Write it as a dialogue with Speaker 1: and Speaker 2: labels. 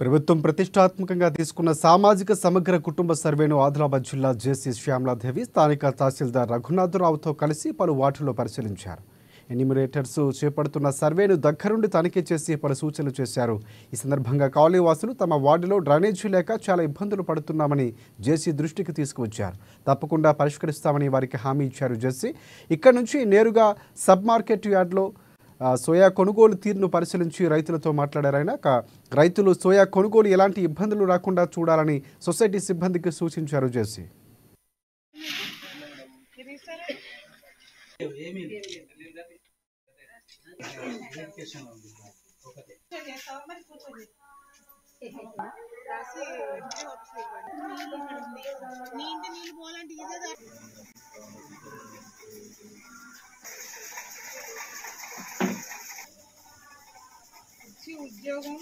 Speaker 1: ప్రభుత్వం ప్రతిష్టాత్మకంగా తీసుకున్న సామాజిక సమగ్ర కుటుంబ సర్వేను ఆదిలాబాద్ జిల్లా జేసీ శ్యామలాదేవి స్థానిక తహసీల్దార్ రఘునాథరావుతో కలిసి పలు వార్డుల్లో పరిశీలించారు. ఎన్యూమరేటర్స్ చేపడుతున్న సర్వేను దగ్గరుండి తనిఖీ చేసి పలు సూచనలు చేశారు. ఈ సందర్భంగా కాలనీవాసులు తమ వార్డులో డ్రైనేజీ లేక చాలా ఇబ్బందులు పడుతున్నామని జేసీ దృష్టికి తీసుకువచ్చారు. తప్పకుండా పరిష్కరిస్తామని వారికి హామీ ఇచ్చారు జేసీ. ఇక్కడ నుంచి నేరుగా సబ్ మార్కెట్ యార్డ్లో సోయా కొనుగోలు తీరును పరిశీలించి రైతులతో మాట్లాడారు. ఆయన రైతులు సోయా కొనుగోలు ఎలాంటి ఇబ్బందులు రాకుండా చూడాలని సొసైటీ సిబ్బందికి సూచించారు జేసీ.
Speaker 2: ఉద్యోగం